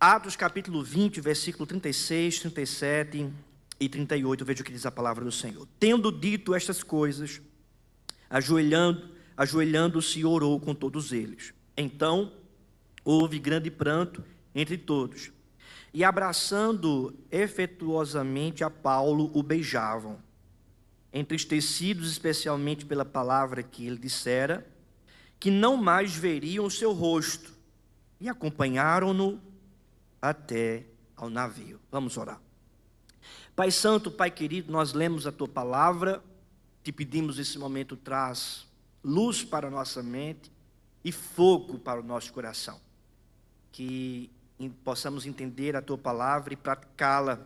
Atos capítulo 20, versículo 36, 37 e 38, veja o que diz a palavra do Senhor. Tendo dito estas coisas, ajoelhando-se, orou com todos eles. Então houve grande pranto entre todos, e abraçando efetuosamente a Paulo, o beijavam, entristecidos especialmente pela palavra que ele dissera, que não mais veriam o seu rosto, e acompanharam-no até ao navio. Vamos orar. Pai Santo, Pai querido, nós lemos a Tua palavra, te pedimos nesse momento, traz luz para a nossa mente e fogo para o nosso coração, que possamos entender a Tua palavra e praticá-la,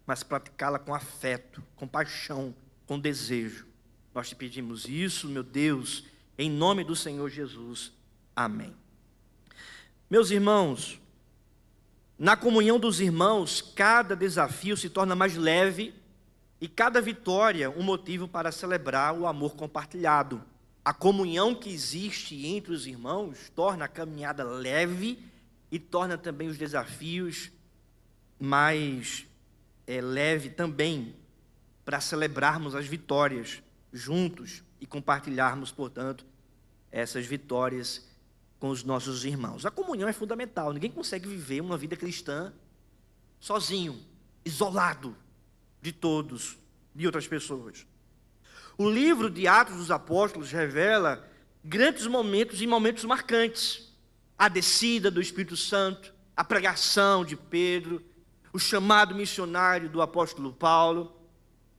mas praticá-la com afeto, com paixão, com desejo. Nós te pedimos isso, meu Deus, em nome do Senhor Jesus. Amém. Meus irmãos, na comunhão dos irmãos, cada desafio se torna mais leve e cada vitória um motivo para celebrar o amor compartilhado. A comunhão que existe entre os irmãos torna a caminhada leve e torna também os desafios mais leve também, para celebrarmos as vitórias juntos e compartilharmos, portanto, essas vitórias com os nossos irmãos. A comunhão é fundamental. Ninguém consegue viver uma vida cristã sozinho, isolado de todos, de outras pessoas. O livro de Atos dos Apóstolos revela grandes momentos e momentos marcantes. A descida do Espírito Santo, a pregação de Pedro, o chamado missionário do apóstolo Paulo.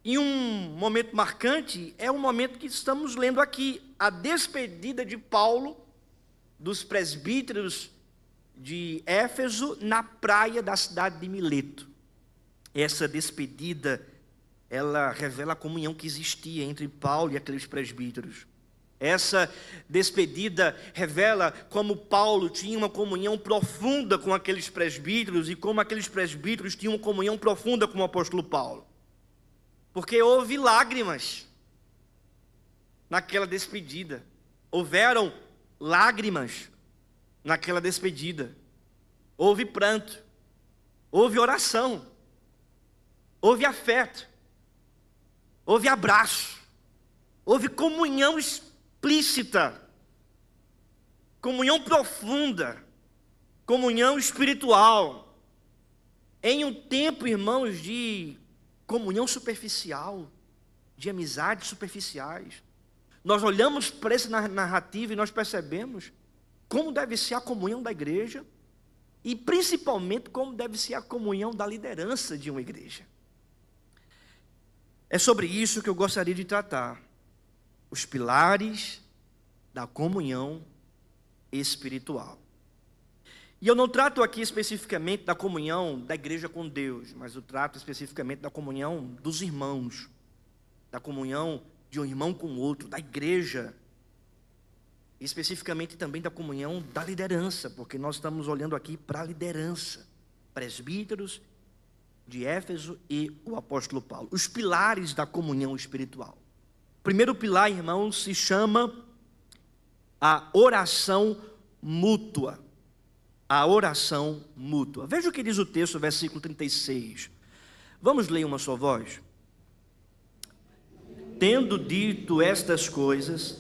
E um momento marcante é o momento que estamos lendo aqui, a despedida de Paulo dos presbíteros de Éfeso na praia da cidade de Mileto. Essa despedida, ela revela a comunhão que existia entre Paulo e aqueles presbíteros. Essa despedida revela como Paulo tinha uma comunhão profunda com aqueles presbíteros e como aqueles presbíteros tinham uma comunhão profunda com o apóstolo Paulo. Porque houve lágrimas naquela despedida. Houveram lágrimas naquela despedida. Houve pranto. Houve oração. Houve afeto. Houve abraço. Houve comunhão explícita. Comunhão profunda. Comunhão espiritual. Em um tempo, irmãos, de comunhão superficial, de amizades superficiais. Nós olhamos para essa narrativa e nós percebemos como deve ser a comunhão da igreja e principalmente como deve ser a comunhão da liderança de uma igreja. É sobre isso que eu gostaria de tratar. Os pilares da comunhão espiritual. E eu não trato aqui especificamente da comunhão da igreja com Deus, mas eu trato especificamente da comunhão dos irmãos, da comunhão de um irmão com o outro, da igreja, e especificamente também da comunhão da liderança, porque nós estamos olhando aqui para a liderança, presbíteros de Éfeso e o apóstolo Paulo, os pilares da comunhão espiritual. O primeiro pilar, irmãos, se chama a oração mútua. A oração mútua. Veja o que diz o texto, versículo 36. Vamos ler uma só voz? Tendo dito estas coisas,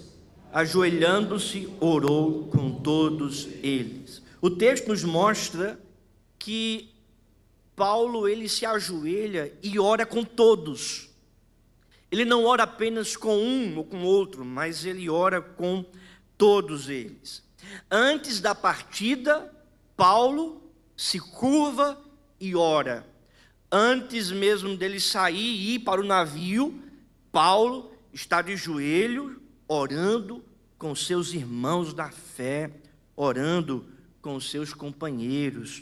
ajoelhando-se, orou com todos eles. O texto nos mostra que Paulo, ele se ajoelha e ora com todos. Ele não ora apenas com um ou com outro, mas ele ora com todos eles. Antes da partida, Paulo se curva e ora. Antes mesmo dele sair e ir para o navio, Paulo está de joelho, orando com seus irmãos da fé, orando com seus companheiros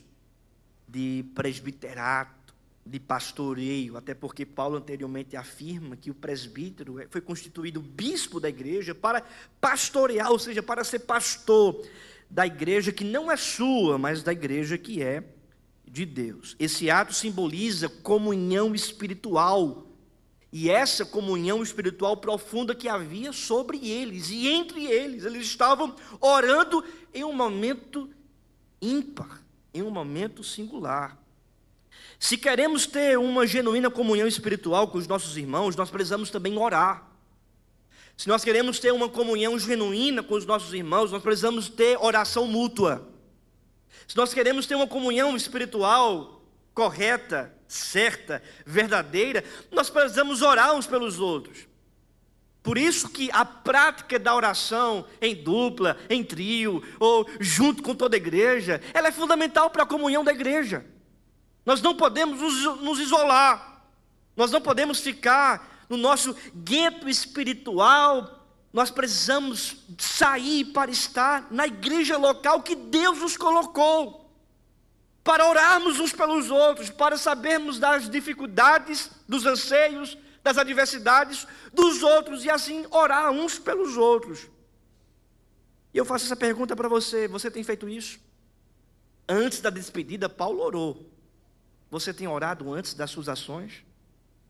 de presbiterato, de pastoreio, até porque Paulo anteriormente afirma que o presbítero foi constituído bispo da igreja para pastorear, ou seja, para ser pastor da igreja que não é sua, mas da igreja que é de Deus. Esse ato simboliza comunhão espiritual, e essa comunhão espiritual profunda que havia sobre eles, e entre eles, eles estavam orando em um momento ímpar, em um momento singular. Se queremos ter uma genuína comunhão espiritual com os nossos irmãos, nós precisamos também orar. Se nós queremos ter uma comunhão genuína com os nossos irmãos, nós precisamos ter oração mútua. Se nós queremos ter uma comunhão espiritual correta, certa, verdadeira, nós precisamos orar uns pelos outros. Por isso que a prática da oração em dupla, em trio, ou junto com toda a igreja, ela é fundamental para a comunhão da igreja. Nós não podemos nos isolar, nós não podemos ficar no nosso gueto espiritual. Nós precisamos sair para estar na igreja local que Deus nos colocou, para orarmos uns pelos outros, para sabermos das dificuldades, dos anseios, das adversidades dos outros e assim orar uns pelos outros. E eu faço essa pergunta para você: você tem feito isso? Antes da despedida, Paulo orou. Você tem orado antes das suas ações?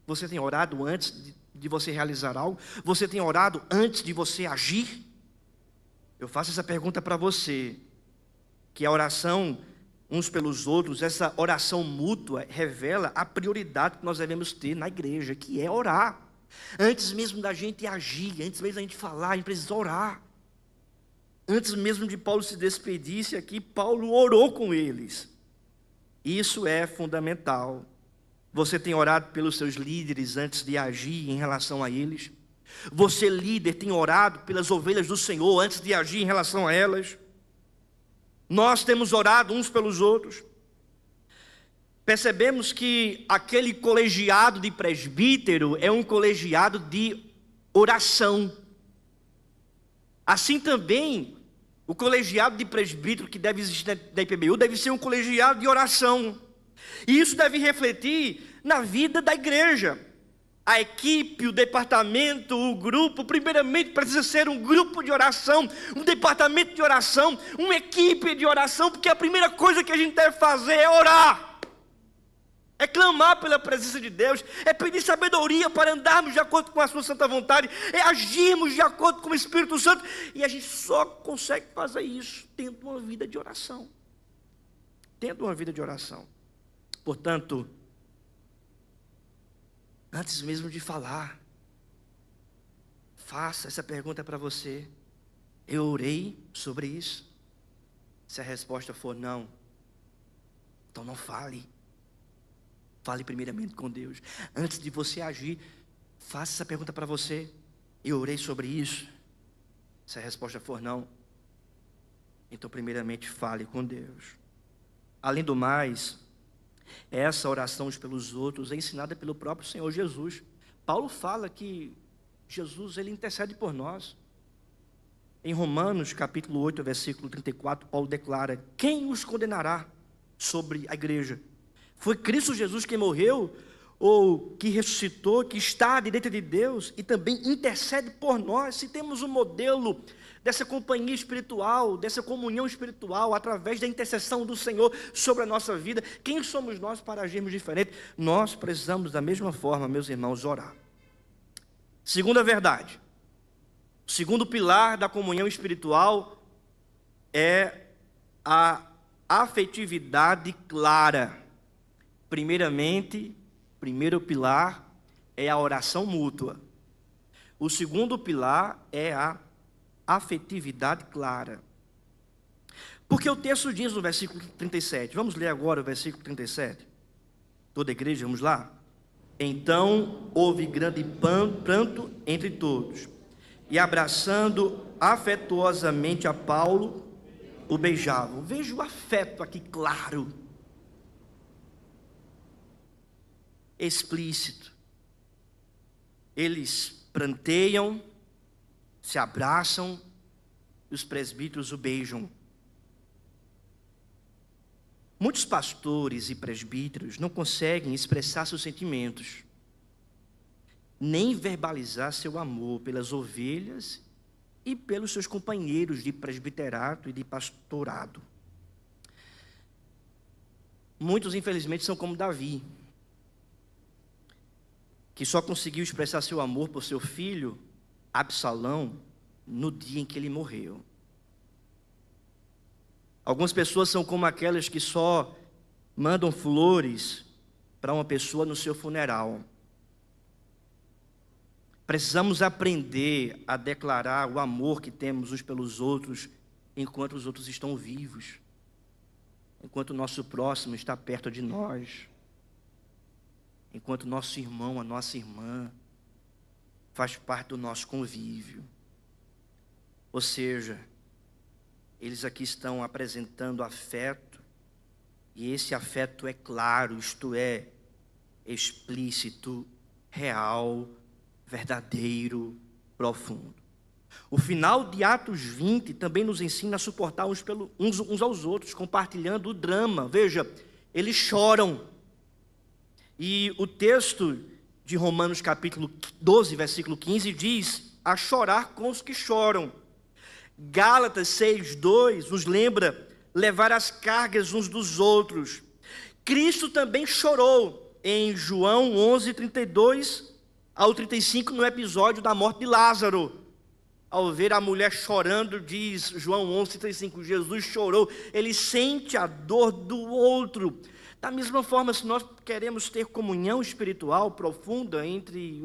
Você tem orado antes de você realizar algo? Você tem orado antes de você agir? Eu faço essa pergunta para você, que a oração uns pelos outros, essa oração mútua, revela a prioridade que nós devemos ter na igreja, que é orar. Antes mesmo da gente agir, antes mesmo da gente falar, a gente precisa orar. Antes mesmo de Paulo se despedir aqui, Paulo orou com eles. Isso é fundamental. Você tem orado pelos seus líderes antes de agir em relação a eles? Você, líder, tem orado pelas ovelhas do Senhor antes de agir em relação a elas? Nós temos orado uns pelos outros. Percebemos que aquele colegiado de presbítero é um colegiado de oração. Assim também, o colegiado de presbítero que deve existir da IPBU deve ser um colegiado de oração. E isso deve refletir na vida da igreja. A equipe, o departamento, o grupo, primeiramente precisa ser um grupo de oração, um departamento de oração, uma equipe de oração, porque a primeira coisa que a gente deve fazer é orar, é clamar pela presença de Deus, é pedir sabedoria para andarmos de acordo com a sua santa vontade, é agirmos de acordo com o Espírito Santo, e a gente só consegue fazer isso tendo uma vida de oração. Tendo uma vida de oração. Portanto, antes mesmo de falar, faça essa pergunta para você: eu orei sobre isso? Se a resposta for não, então não fale. Fale primeiramente com Deus. Antes de você agir, faça essa pergunta para você: eu orei sobre isso? Se a resposta for não, então primeiramente fale com Deus. Além do mais, essa oração uns pelos outros é ensinada pelo próprio Senhor Jesus. Paulo fala que Jesus, ele intercede por nós. Em Romanos, capítulo 8, versículo 34, Paulo declara: quem os condenará sobre a igreja? Foi Cristo Jesus quem morreu, ou que ressuscitou, que está à direita de Deus e também intercede por nós. Se temos um modelo dessa companhia espiritual, dessa comunhão espiritual, através da intercessão do Senhor sobre a nossa vida, quem somos nós para agirmos diferente? Nós precisamos da mesma forma, meus irmãos, orar. Segunda verdade, o segundo pilar da comunhão espiritual é a afetividade clara. Primeiramente, primeiro pilar é a oração mútua. O segundo pilar é a afetividade clara. Porque o texto diz no versículo 37, vamos ler agora o versículo 37. Toda a igreja, vamos lá? Então houve grande pranto entre todos, e abraçando afetuosamente a Paulo, o beijavam. Veja o afeto aqui claro, explícito. Eles pranteiam, se abraçam, e os presbíteros o beijam. Muitos pastores e presbíteros não conseguem expressar seus sentimentos, nem verbalizar seu amor pelas ovelhas e pelos seus companheiros de presbiterato e de pastorado. Muitos, infelizmente, são como Davi, que só conseguiu expressar seu amor por seu filho, Absalão, no dia em que ele morreu. Algumas pessoas são como aquelas que só mandam flores para uma pessoa no seu funeral. Precisamos aprender a declarar o amor que temos uns pelos outros enquanto os outros estão vivos, enquanto o nosso próximo está perto de nós, enquanto o nosso irmão, a nossa irmã faz parte do nosso convívio. Ou seja, eles aqui estão apresentando afeto, e esse afeto é claro, isto é, explícito, real, verdadeiro, profundo. O final de Atos 20 também nos ensina a suportar uns aos outros, compartilhando o drama. Veja, eles choram. E o texto de Romanos capítulo 12, versículo 15, diz: a chorar com os que choram. Gálatas 6:2 nos lembra levar as cargas uns dos outros. Cristo também chorou em João 11:32 ao 35, no episódio da morte de Lázaro. Ao ver a mulher chorando, diz João 11:35, Jesus chorou. Ele sente a dor do outro. Da mesma forma, se nós queremos ter comunhão espiritual profunda entre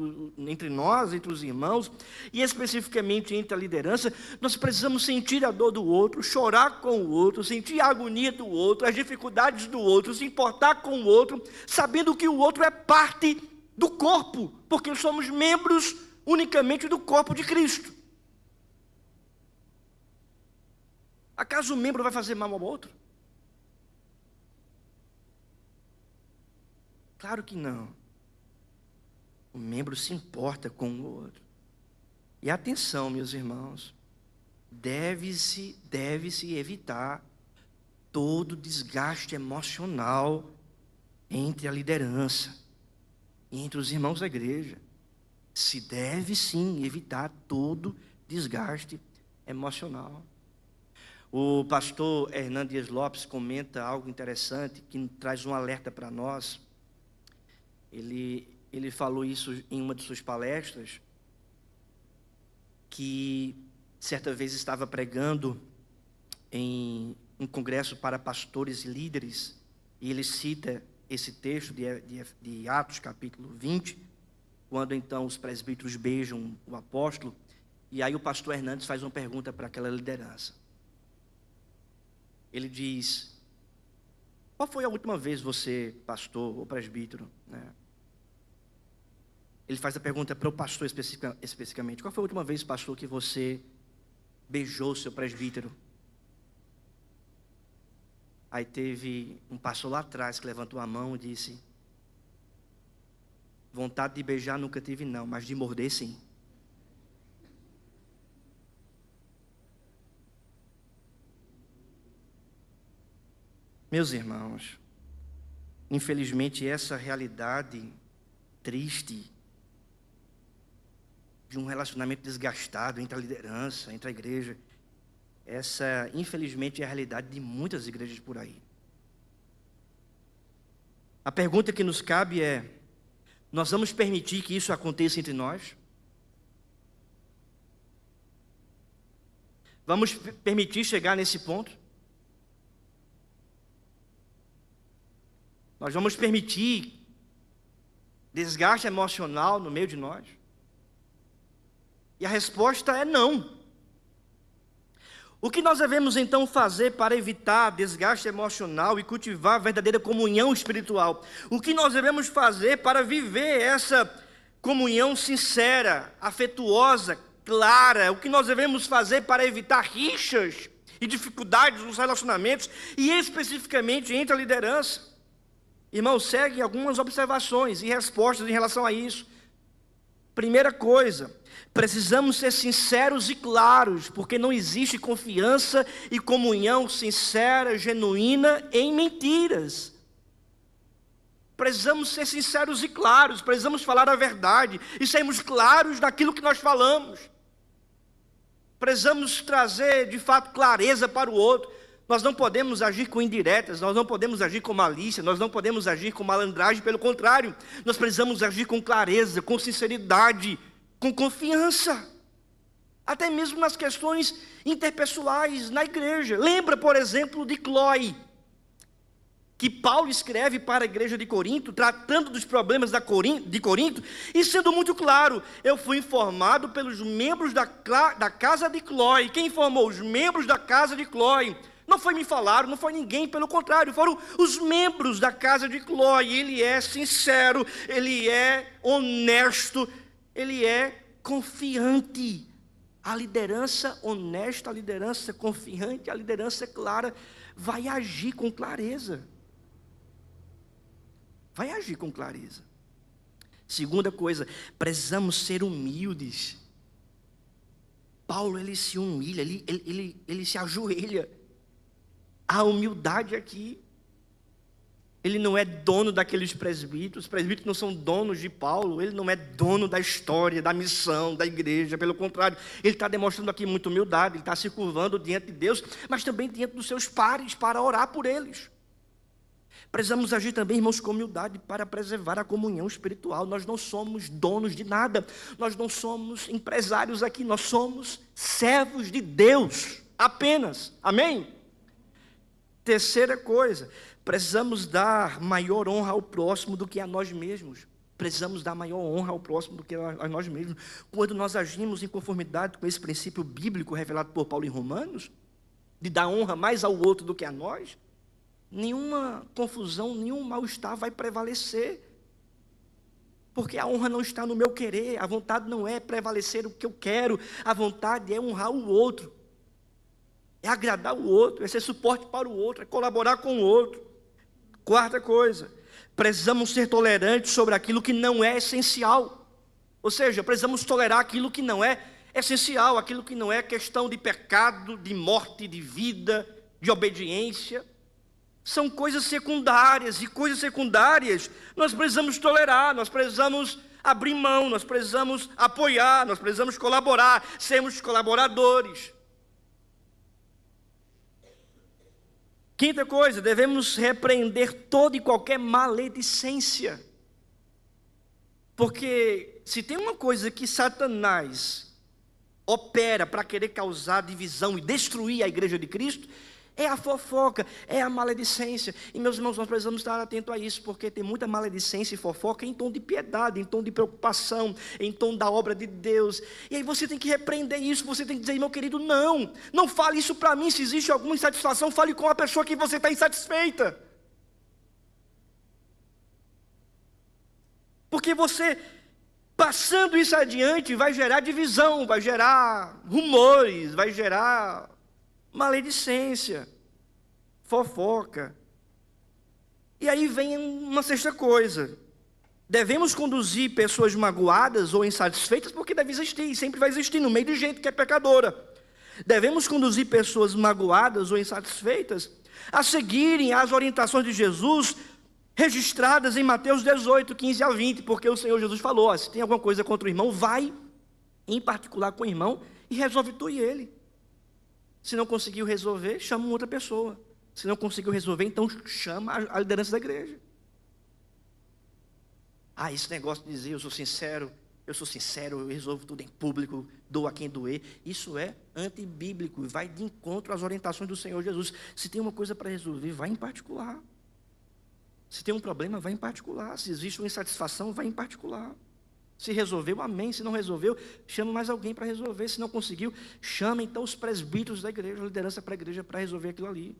nós, entre os irmãos, e especificamente entre a liderança, nós precisamos sentir a dor do outro, chorar com o outro, sentir a agonia do outro, as dificuldades do outro, se importar com o outro, sabendo que o outro é parte do corpo, porque somos membros unicamente do corpo de Cristo. Acaso um membro vai fazer mal ao outro? Claro que não. O membro se importa com o outro. E atenção, meus irmãos, deve-se evitar todo desgaste emocional entre a liderança e entre os irmãos da igreja. Se deve sim evitar todo desgaste emocional. O pastor Hernandes Lopes comenta algo interessante que traz um alerta para nós. Ele falou isso em uma de suas palestras, que certa vez estava pregando em um congresso para pastores e líderes, e ele cita esse texto de Atos capítulo 20, quando então os presbíteros beijam o apóstolo, e aí o pastor Hernandes faz uma pergunta para aquela liderança. Ele diz: qual foi a última vez você, pastor ou presbítero, né? Ele faz a pergunta para o pastor especificamente: qual foi a última vez, pastor, que você beijou o seu presbítero? Aí teve um pastor lá atrás que levantou a mão e disse: vontade de beijar nunca tive não, mas de morder sim. Meus irmãos, infelizmente essa realidade triste de um relacionamento desgastado entre a liderança, entre a igreja, essa infelizmente é a realidade de muitas igrejas por aí. A pergunta que nos cabe é: nós vamos permitir que isso aconteça entre nós? Vamos permitir chegar nesse ponto? Nós vamos permitir desgaste emocional no meio de nós? E a resposta é não. O que nós devemos então fazer para evitar desgaste emocional e cultivar a verdadeira comunhão espiritual? O que nós devemos fazer para viver essa comunhão sincera, afetuosa, clara? O que nós devemos fazer para evitar rixas e dificuldades nos relacionamentos, e especificamente entre a liderança? Irmão, segue algumas observações e respostas em relação a isso. Primeira coisa, precisamos ser sinceros e claros, porque não existe confiança e comunhão sincera, genuína em mentiras. Precisamos ser sinceros e claros, precisamos falar a verdade e sermos claros naquilo que nós falamos. Precisamos trazer, de fato, clareza para o outro. Nós não podemos agir com indiretas, nós não podemos agir com malícia, nós não podemos agir com malandragem, pelo contrário, nós precisamos agir com clareza, com sinceridade, com confiança. até mesmo nas questões interpessoais na igreja. Lembra, por exemplo, de Cloe, que Paulo escreve para a igreja de Corinto, tratando dos problemas de Corinto, e sendo muito claro: eu fui informado pelos membros da casa de Cloe. Quem informou? Os membros da casa de Cloe. Não foi me falaram, não foi ninguém, pelo contrário, foram os membros da casa de Cloe. Ele é sincero, ele é honesto, ele é confiante. A liderança honesta, a liderança confiante, a liderança clara vai agir com clareza. Vai agir com clareza. Segunda coisa, precisamos ser humildes. Paulo, ele se humilha, ele se ajoelha. A humildade aqui. Ele não é dono daqueles presbíteros. Os presbíteros não são donos de Paulo. Ele não é dono da história, da missão, da igreja. Pelo contrário, ele está demonstrando aqui muita humildade. Ele está se curvando diante de Deus, mas também diante dos seus pares, para orar por eles. Precisamos agir também, irmãos, com humildade para preservar a comunhão espiritual. Nós não somos donos de nada. Nós não somos empresários aqui. Nós somos servos de Deus apenas. Amém? Terceira coisa, precisamos dar maior honra ao próximo do que a nós mesmos. Precisamos dar maior honra ao próximo do que a nós mesmos. Quando nós agimos em conformidade com esse princípio bíblico revelado por Paulo em Romanos, de dar honra mais ao outro do que a nós, nenhuma confusão, nenhum mal-estar vai prevalecer. Porque a honra não está no meu querer, a vontade não é prevalecer o que eu quero, a vontade é honrar o outro. É agradar o outro, é ser suporte para o outro, é colaborar com o outro. Quarta coisa, precisamos ser tolerantes sobre aquilo que não é essencial. Ou seja, precisamos tolerar aquilo que não é essencial, aquilo que não é questão de pecado, de morte, de vida, de obediência. São coisas secundárias, e coisas secundárias nós precisamos tolerar, nós precisamos abrir mão, nós precisamos apoiar, nós precisamos colaborar, sermos colaboradores. Quinta coisa, devemos repreender toda e qualquer maledicência. Porque se tem uma coisa que Satanás opera para querer causar divisão e destruir a igreja de Cristo, é a fofoca, é a maledicência. E meus irmãos, nós precisamos estar atentos a isso, porque tem muita maledicência e fofoca em tom de piedade, em tom de preocupação, em tom da obra de Deus. E aí você tem que repreender isso, você tem que dizer: meu querido, não fale isso para mim. Se existe alguma insatisfação, fale com a pessoa que você está insatisfeita. Porque você, passando isso adiante, vai gerar divisão, vai gerar rumores, vai gerar maledicência, fofoca. E aí vem uma sexta coisa: devemos conduzir pessoas magoadas ou insatisfeitas, porque deve existir, sempre vai existir no meio de gente que é pecadora. Devemos conduzir pessoas magoadas ou insatisfeitas a seguirem as orientações de Jesus, registradas em Mateus 18, 15 a 20, porque o Senhor Jesus falou: se tem alguma coisa contra o irmão, vai em particular com o irmão e resolve tu e ele. Se não conseguiu resolver, chama uma outra pessoa. Se não conseguiu resolver, então chama a liderança da igreja. Esse negócio de dizer eu sou sincero, eu resolvo tudo em público, dou a quem doer, isso é antibíblico, vai de encontro às orientações do Senhor Jesus. Se tem uma coisa para resolver, vai em particular. Se tem um problema, vai em particular. Se existe uma insatisfação, vai em particular. Se resolveu, amém. Se não resolveu, chama mais alguém para resolver. Se não conseguiu, chama então os presbíteros da igreja, a liderança para a igreja, para resolver aquilo ali.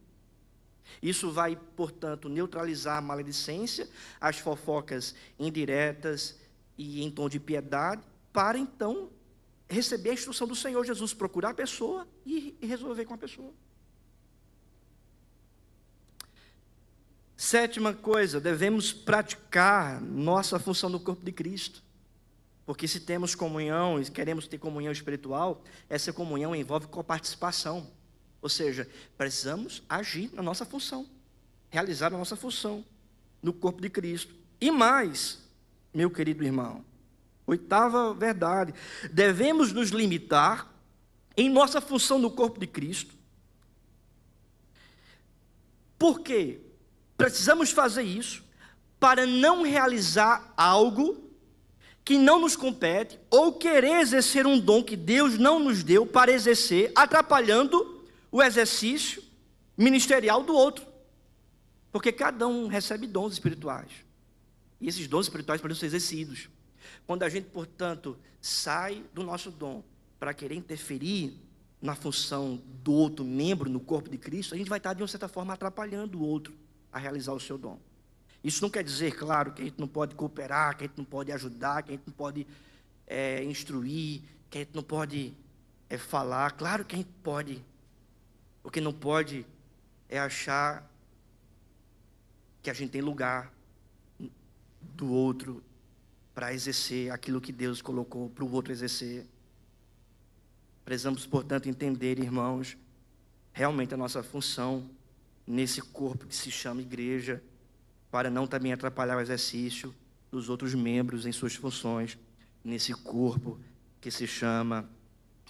Isso vai, portanto, neutralizar a maledicência, as fofocas indiretas e em tom de piedade, para então receber a instrução do Senhor Jesus, procurar a pessoa e resolver com a pessoa. Sétima coisa, devemos praticar nossa função no corpo de Cristo. Porque se temos comunhão e queremos ter comunhão espiritual, essa comunhão envolve coparticipação. Ou seja, precisamos agir na nossa função, realizar a nossa função no corpo de Cristo. E mais, meu querido irmão, oitava verdade, devemos nos limitar em nossa função no corpo de Cristo. Por quê? Precisamos fazer isso para não realizar algo que não nos compete, ou querer exercer um dom que Deus não nos deu para exercer, atrapalhando o exercício ministerial do outro. Porque cada um recebe dons espirituais. E esses dons espirituais podem ser exercidos. Quando a gente, portanto, sai do nosso dom para querer interferir na função do outro membro no corpo de Cristo, a gente vai estar, de uma certa forma, atrapalhando o outro a realizar o seu dom. Isso não quer dizer, claro, que a gente não pode cooperar, que a gente não pode ajudar, que a gente não pode instruir, que a gente não pode falar. Claro que a gente pode. O que não pode é achar que a gente tem lugar do outro para exercer aquilo que Deus colocou para o outro exercer. Precisamos, portanto, entender, irmãos, realmente a nossa função nesse corpo que se chama igreja, para não também atrapalhar o exercício dos outros membros em suas funções nesse corpo que se chama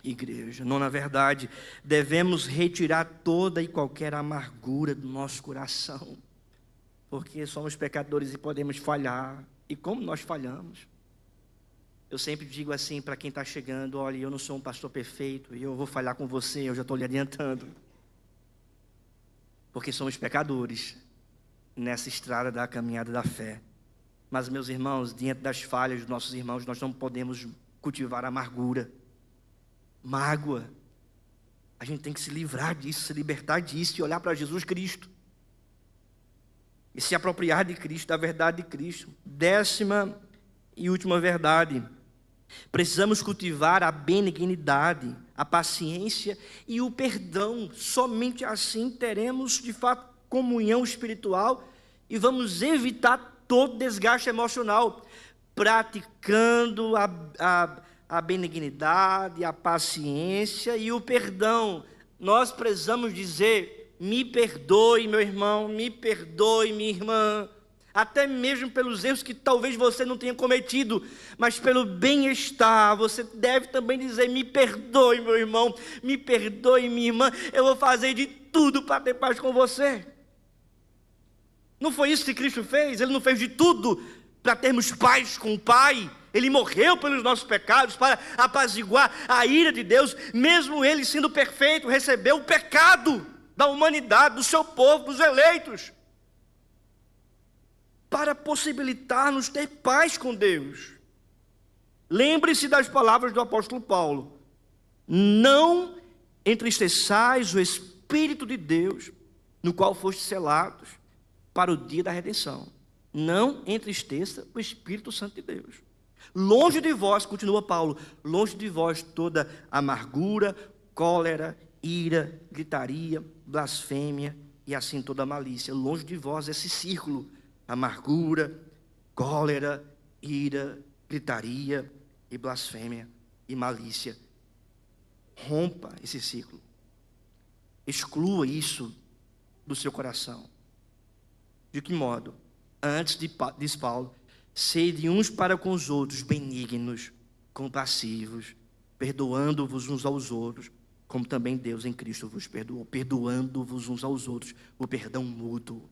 igreja. Não, na verdade, devemos retirar toda e qualquer amargura do nosso coração, porque somos pecadores e podemos falhar. E como nós falhamos? Eu sempre digo assim para quem está chegando: olha, eu não sou um pastor perfeito e eu vou falhar com você, eu já estou lhe adiantando. Porque somos pecadores nessa estrada da caminhada da fé. Mas, meus irmãos, diante das falhas dos nossos irmãos, nós não podemos cultivar amargura, mágoa. A gente tem que se livrar disso, se libertar disso e olhar para Jesus Cristo. E se apropriar de Cristo, da verdade de Cristo. 10ª e última verdade: precisamos cultivar a benignidade, a paciência e o perdão. Somente assim teremos, de fato, comunhão espiritual e vamos evitar todo desgaste emocional, praticando a benignidade, a paciência e o perdão. Nós precisamos dizer: me perdoe, meu irmão, me perdoe, minha irmã, até mesmo pelos erros que talvez você não tenha cometido, mas pelo bem-estar, você deve também dizer: me perdoe, meu irmão, me perdoe, minha irmã, eu vou fazer de tudo para ter paz com você. Não foi isso que Cristo fez? Ele não fez de tudo para termos paz com o Pai? Ele morreu pelos nossos pecados, para apaziguar a ira de Deus. Mesmo Ele sendo perfeito, recebeu o pecado da humanidade, do seu povo, dos eleitos, para possibilitar-nos ter paz com Deus. Lembre-se das palavras do apóstolo Paulo: não entristeçais o Espírito de Deus, no qual fostes selados para o dia da redenção. Não entristeça o Espírito Santo de Deus. Longe de vós, continua Paulo, longe de vós toda amargura, cólera, ira, gritaria, blasfêmia e assim toda malícia. Longe de vós esse círculo: amargura, cólera, ira, gritaria e blasfêmia e malícia. Rompa esse ciclo. Exclua isso do seu coração. De que modo? Antes, diz Paulo, sede uns para com os outros benignos, compassivos, perdoando-vos uns aos outros, como também Deus em Cristo vos perdoou. Perdoando-vos uns aos outros, o perdão mútuo.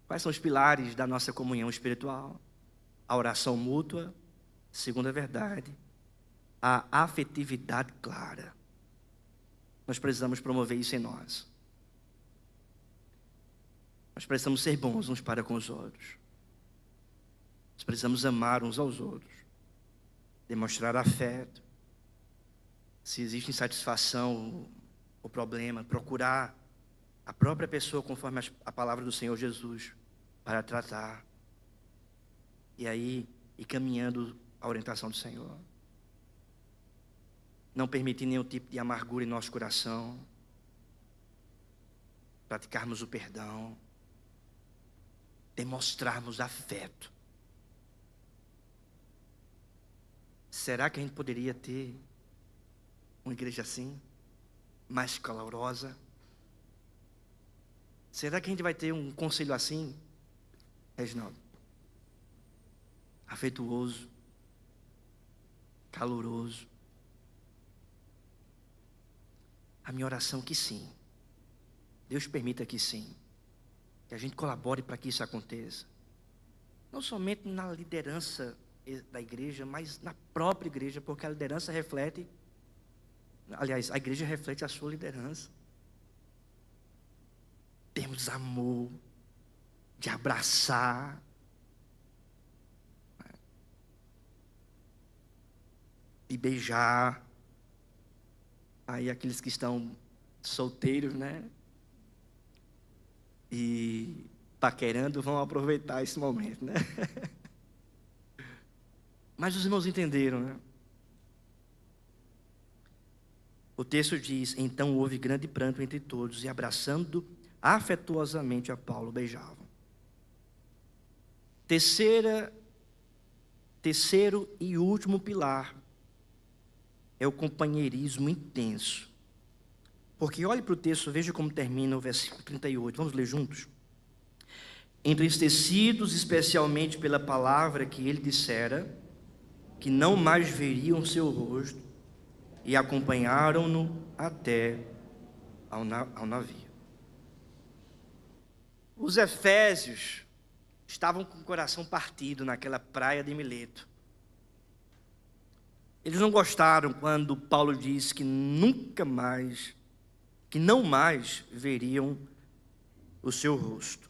Quais são os pilares da nossa comunhão espiritual? A oração mútua, segunda verdade, a afetividade clara. Nós precisamos promover isso em nós. Nós precisamos ser bons uns para com os outros. Nós precisamos amar uns aos outros, demonstrar afeto. Se existe insatisfação ou problema, procurar a própria pessoa conforme a palavra do Senhor Jesus para tratar. E aí, ir caminhando a orientação do Senhor. Não permitir nenhum tipo de amargura em nosso coração. Praticarmos o perdão. Demonstrarmos afeto. Será que a gente poderia ter uma igreja assim? Mais calorosa? Será que a gente vai ter um conselho assim, Reginaldo? Afetuoso, caloroso. A minha oração é que sim. Deus permita que sim. Que a gente colabore para que isso aconteça. não somente na liderança da igreja, mas na própria igreja, porque a liderança reflete, aliás, a igreja reflete a sua liderança. Temos amor de abraçar, de beijar. Aí aqueles que estão solteiros, né? E paquerando vão aproveitar esse momento, né? Mas os irmãos entenderam, né? O texto diz: então houve grande pranto entre todos, e abraçando afetuosamente a Paulo, beijavam. Terceiro e último pilar é o companheirismo intenso. Porque olhe para o texto, veja como termina o versículo 38. Vamos ler juntos? Entristecidos especialmente pela palavra que ele dissera, que não mais veriam seu rosto, e acompanharam-no até ao navio. Os efésios estavam com o coração partido naquela praia de Mileto. Eles não gostaram quando Paulo disse que nunca mais, que não mais veriam o seu rosto.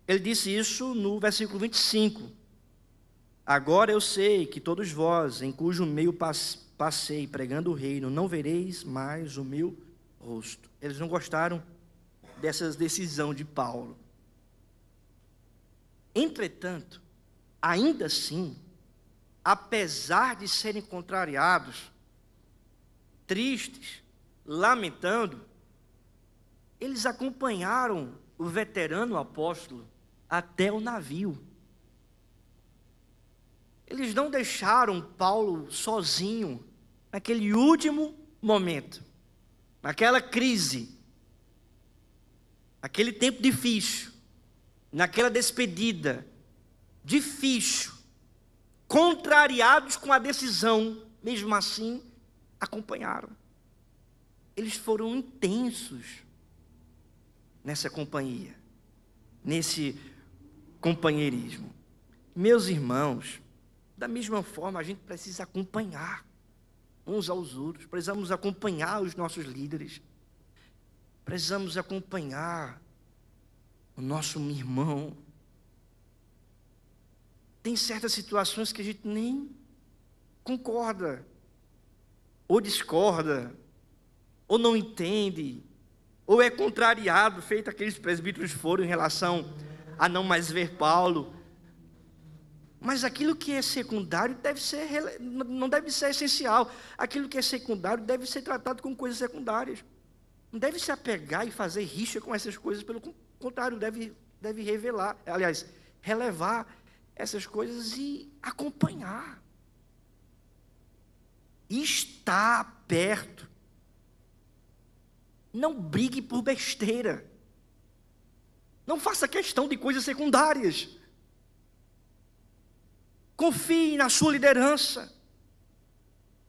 Ele disse isso no versículo 25. Agora eu sei que todos vós, em cujo meio passei pregando o reino, não vereis mais o meu rosto. Eles não gostaram dessa decisão de Paulo. Entretanto, ainda assim, apesar de serem contrariados, tristes, lamentando, eles acompanharam o veterano apóstolo até o navio. Eles não deixaram Paulo sozinho naquele último momento, naquela crise, naquele tempo difícil, naquela despedida difícil, contrariados com a decisão, mesmo assim, acompanharam. Eles foram intensos nessa companhia, nesse companheirismo. Meus irmãos, da mesma forma, a gente precisa acompanhar uns aos outros, precisamos acompanhar os nossos líderes, precisamos acompanhar o nosso irmão. Tem certas situações que a gente nem concorda, ou discorda, ou não entende, ou é contrariado, feito aqueles presbíteros foram em relação a não mais ver Paulo. Mas aquilo que é secundário não deve ser essencial. Aquilo que é secundário deve ser tratado como coisas secundárias. Não deve se apegar e fazer rixa com essas coisas, pelo contrário, deve relevar essas coisas e acompanhar. E estar perto. Não brigue por besteira. Não faça questão de coisas secundárias. Confie na sua liderança.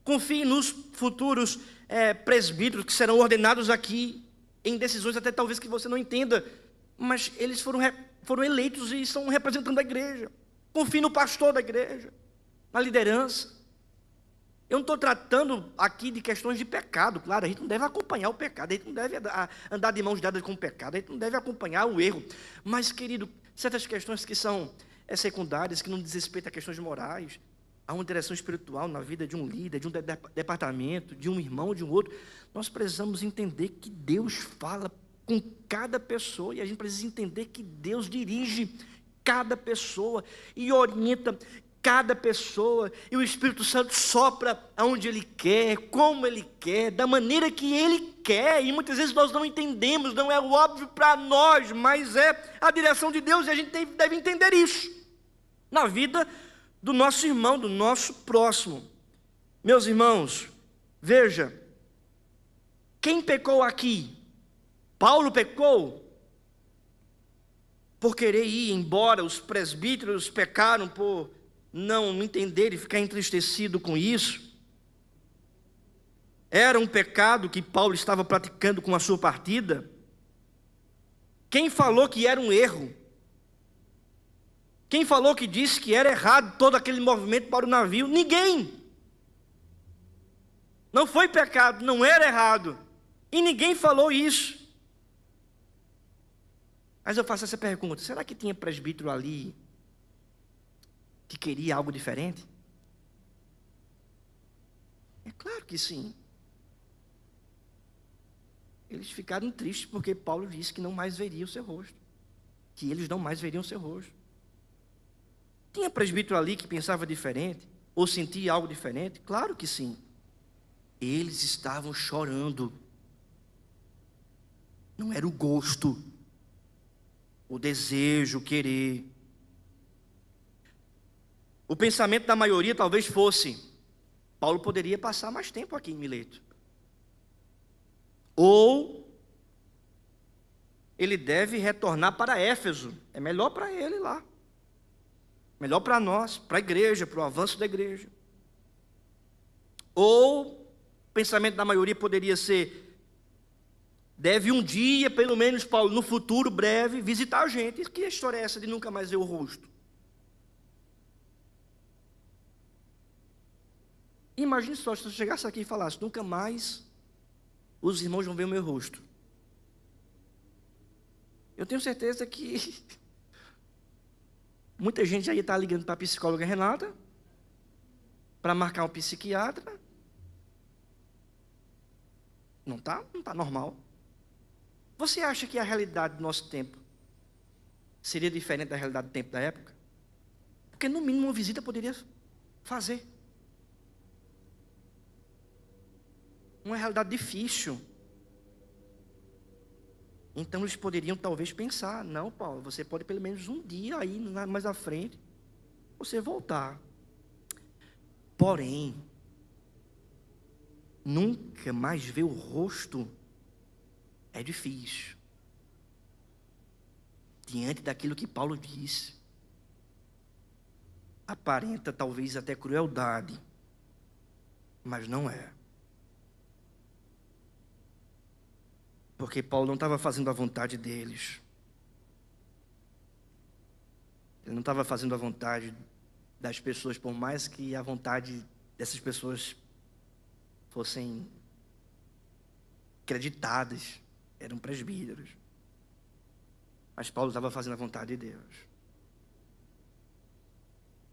Confie nos futuros presbíteros que serão ordenados aqui, em decisões até talvez que você não entenda, mas eles foram eleitos e estão representando a igreja. Confie no pastor da igreja, na liderança. Eu não estou tratando aqui de questões de pecado, claro, a gente não deve acompanhar o pecado, a gente não deve andar de mãos dadas com o pecado, a gente não deve acompanhar o erro, mas, querido, certas questões que são secundárias, que não diz respeito a questões morais, há uma direção espiritual na vida de um líder, de um departamento, de um irmão, de um outro, nós precisamos entender que Deus fala com cada pessoa, e a gente precisa entender que Deus dirige cada pessoa, e orienta cada pessoa, e o Espírito Santo sopra aonde Ele quer, como Ele quer, da maneira que Ele quer, e muitas vezes nós não entendemos, não é óbvio para nós, mas é a direção de Deus, e a gente deve entender isso, na vida do nosso irmão, do nosso próximo. Meus irmãos, veja, quem pecou aqui? Paulo pecou? Por querer ir embora, os presbíteros pecaram por não entender e ficar entristecido com isso. Era um pecado que Paulo estava praticando com a sua partida. Quem falou que era um erro? Quem falou que disse que era errado todo aquele movimento para o navio? Ninguém. Não foi pecado, não era errado. E ninguém falou isso. Mas eu faço essa pergunta: será que tinha presbítero ali que queria algo diferente? É claro que sim. Eles ficaram tristes porque Paulo disse que não mais veria o seu rosto. Que eles não mais veriam o seu rosto. Tinha presbítero ali que pensava diferente? Ou sentia algo diferente? Claro que sim. Eles estavam chorando. Não era o gosto, o desejo, o querer. O pensamento da maioria talvez fosse: Paulo poderia passar mais tempo aqui em Mileto. Ou ele deve retornar para Éfeso. É melhor para ele lá. Melhor para nós, para a igreja, para o avanço da igreja. Ou o pensamento da maioria poderia ser: deve um dia, pelo menos Paulo, no futuro breve, visitar a gente. Que história é essa de nunca mais ver o rosto? Imagine só se eu chegasse aqui e falasse: nunca mais os irmãos vão ver o meu rosto. Eu tenho certeza que muita gente já ia estar ligando para a psicóloga Renata, para marcar um psiquiatra. Não está normal. Você acha que a realidade do nosso tempo seria diferente da realidade do tempo da época? Porque no mínimo uma visita poderia fazer. Uma realidade difícil. Então eles poderiam talvez pensar: não, Paulo, você pode pelo menos um dia aí mais à frente você voltar. Porém, nunca mais ver o rosto é difícil. Diante daquilo que Paulo disse, aparenta talvez até crueldade, mas não é. Porque Paulo não estava fazendo a vontade deles. Ele não estava fazendo a vontade das pessoas, por mais que a vontade dessas pessoas fossem creditadas, eram presbíteros. Mas Paulo estava fazendo a vontade de Deus.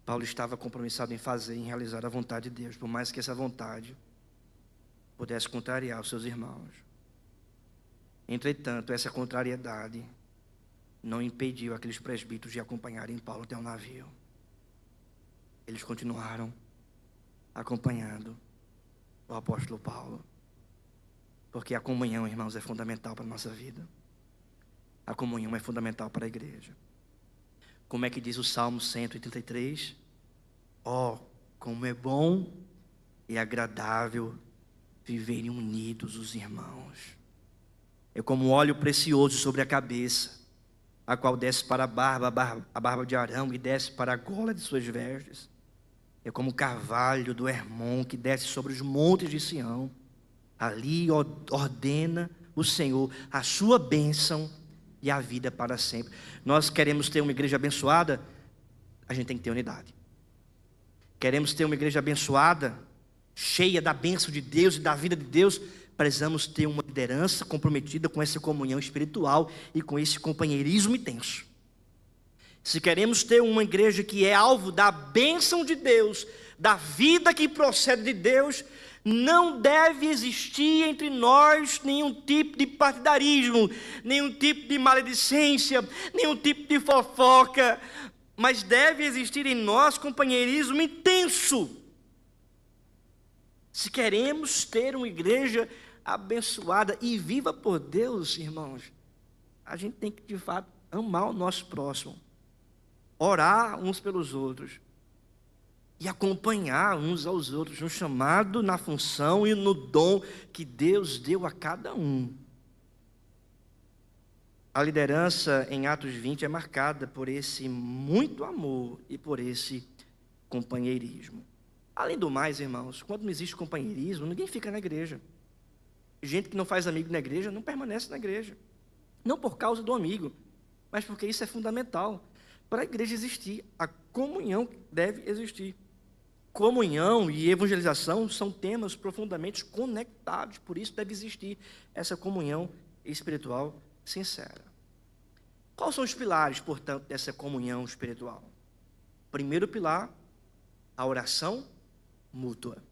Paulo estava compromissado em fazer, em realizar a vontade de Deus, por mais que essa vontade pudesse contrariar os seus irmãos. Entretanto, essa contrariedade não impediu aqueles presbíteros de acompanharem Paulo até o navio. Eles continuaram acompanhando o apóstolo Paulo. Porque a comunhão, irmãos, é fundamental para a nossa vida. A comunhão é fundamental para a igreja. Como é que diz o Salmo 133? Ó, como é bom e agradável viverem unidos os irmãos. É como óleo precioso sobre a cabeça, a qual desce para a barba de Arão, e desce para a gola de suas vestes. É como o carvalho do Hermon, que desce sobre os montes de Sião. Ali ordena o Senhor a sua bênção e a vida para sempre. Nós queremos ter uma igreja abençoada, a gente tem que ter unidade. Queremos ter uma igreja abençoada, cheia da bênção de Deus e da vida de Deus, precisamos ter uma liderança comprometida com essa comunhão espiritual e com esse companheirismo intenso. Se queremos ter uma igreja que é alvo da bênção de Deus, da vida que procede de Deus, não deve existir entre nós nenhum tipo de partidarismo, nenhum tipo de maledicência, nenhum tipo de fofoca, mas deve existir em nós companheirismo intenso. Se queremos ter uma igreja abençoada e viva por Deus, irmãos, a gente tem que de fato amar o nosso próximo, orar uns pelos outros e acompanhar uns aos outros no chamado, na função e no dom que Deus deu a cada um. A liderança em Atos 20 é marcada por esse muito amor e por esse companheirismo. Além do mais, irmãos, quando não existe companheirismo, ninguém fica na igreja. Gente que não faz amigo na igreja não permanece na igreja. Não por causa do amigo, mas porque isso é fundamental. para a igreja existir. A comunhão deve existir. Comunhão e evangelização são temas profundamente conectados, por isso deve existir essa comunhão espiritual sincera. Quais são os pilares, portanto, dessa comunhão espiritual? Primeiro pilar, a oração mútua.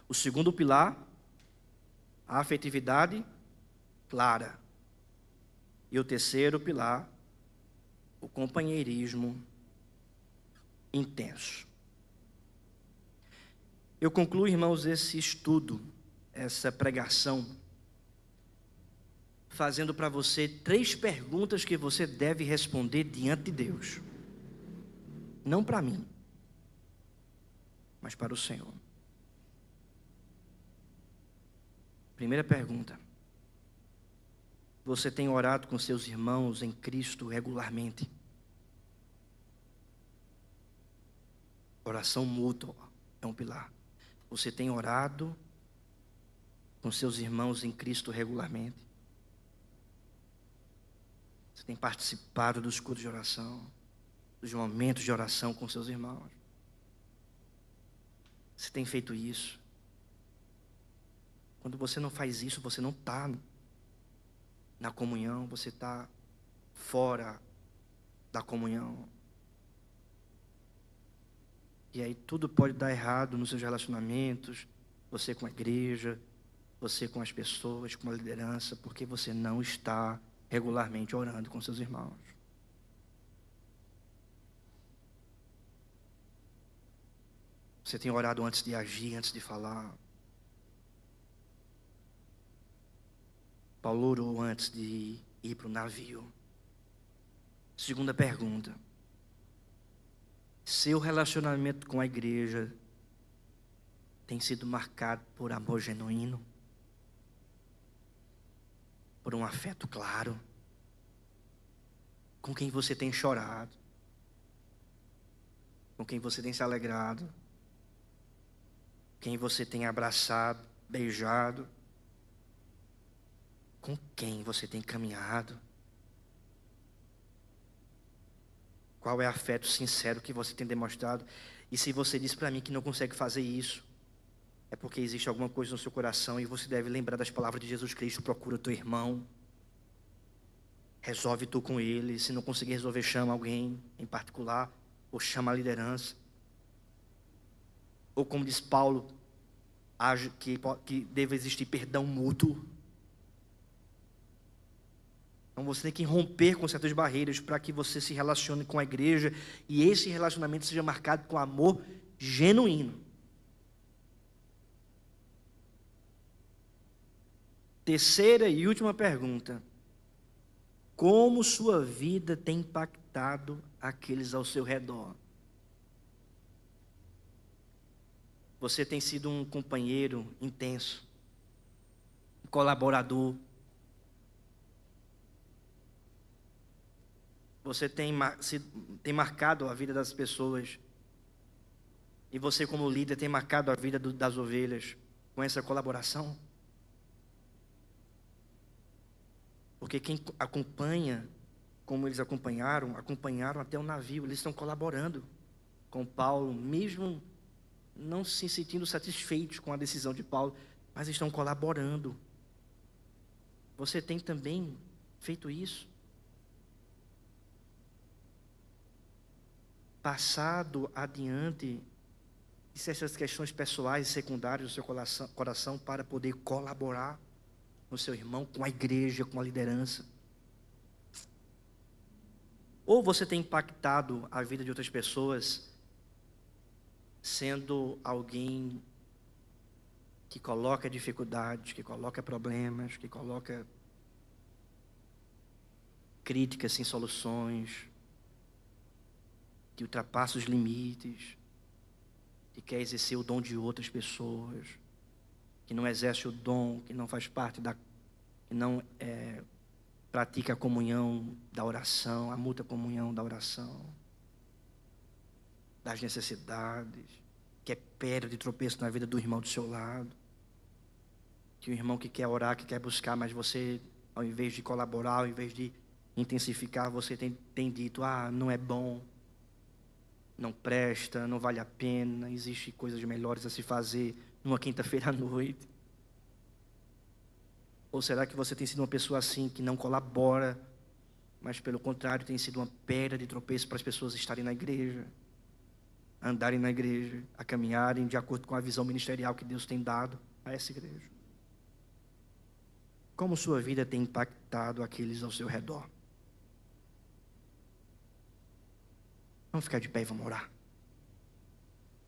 O segundo pilar, a afetividade clara. E o terceiro pilar, o companheirismo intenso. Eu concluo, irmãos, esse estudo, essa pregação, fazendo para você 3 perguntas que você deve responder diante de Deus. Não para mim, mas para o Senhor. Primeira pergunta: você tem orado com seus irmãos em Cristo regularmente? Oração mútua é um pilar. Você tem orado com seus irmãos em Cristo regularmente? Você tem participado dos cultos de oração, dos momentos de oração com seus irmãos? Você tem feito isso? Quando você não faz isso, você não está na comunhão, você está fora da comunhão. E aí tudo pode dar errado nos seus relacionamentos, você com a igreja, você com as pessoas, com a liderança, porque você não está regularmente orando com seus irmãos. Você tem orado antes de agir, antes de falar. Paulo orou antes de ir para o navio. Segunda pergunta: seu relacionamento com a igreja tem sido marcado por amor genuíno? Por um afeto claro? Com quem você tem chorado? Com quem você tem se alegrado? Quem você tem abraçado, beijado? Com quem você tem caminhado? Qual é o afeto sincero que você tem demonstrado? E se você diz para mim que não consegue fazer isso, é porque existe alguma coisa no seu coração e você deve lembrar das palavras de Jesus Cristo: procura o teu irmão, resolve tu com ele. Se não conseguir resolver, chama alguém em particular, ou chama a liderança. Ou como diz Paulo, que deve existir perdão mútuo. Então você tem que romper com certas barreiras para que você se relacione com a igreja e esse relacionamento seja marcado com amor genuíno. Terceira e última pergunta: como sua vida tem impactado aqueles ao seu redor? Você tem sido um companheiro intenso, um colaborador? Você tem marcado a vida das pessoas? E você, como líder, tem marcado a vida das ovelhas com essa colaboração? Porque quem acompanha, como eles acompanharam até o navio. Eles estão colaborando com Paulo, mesmo não se sentindo satisfeitos com a decisão de Paulo, mas estão colaborando. Você tem também feito isso? Passado adiante essas questões pessoais e secundárias do seu coração para poder colaborar com o seu irmão, com a igreja, com a liderança? Ou você tem impactado a vida de outras pessoas sendo alguém que coloca dificuldades, que coloca problemas, que coloca críticas sem soluções, que ultrapassa os limites, que quer exercer o dom de outras pessoas, que não exerce o dom, que não faz parte que não pratica a comunhão da oração, a mútua comunhão da oração, das necessidades, que é pedra de tropeço na vida do irmão do seu lado, que o irmão que quer orar, que quer buscar, mas você, ao invés de colaborar, ao invés de intensificar, você tem dito: ah, não é bom, não presta, não vale a pena, existem coisas melhores a se fazer numa quinta-feira à noite? Ou será que você tem sido uma pessoa assim, que não colabora, mas pelo contrário tem sido uma pedra de tropeço para as pessoas estarem na igreja, a andarem na igreja, a caminharem de acordo com a visão ministerial que Deus tem dado a essa igreja? Como sua vida tem impactado aqueles ao seu redor? Vamos ficar de pé e vamos orar.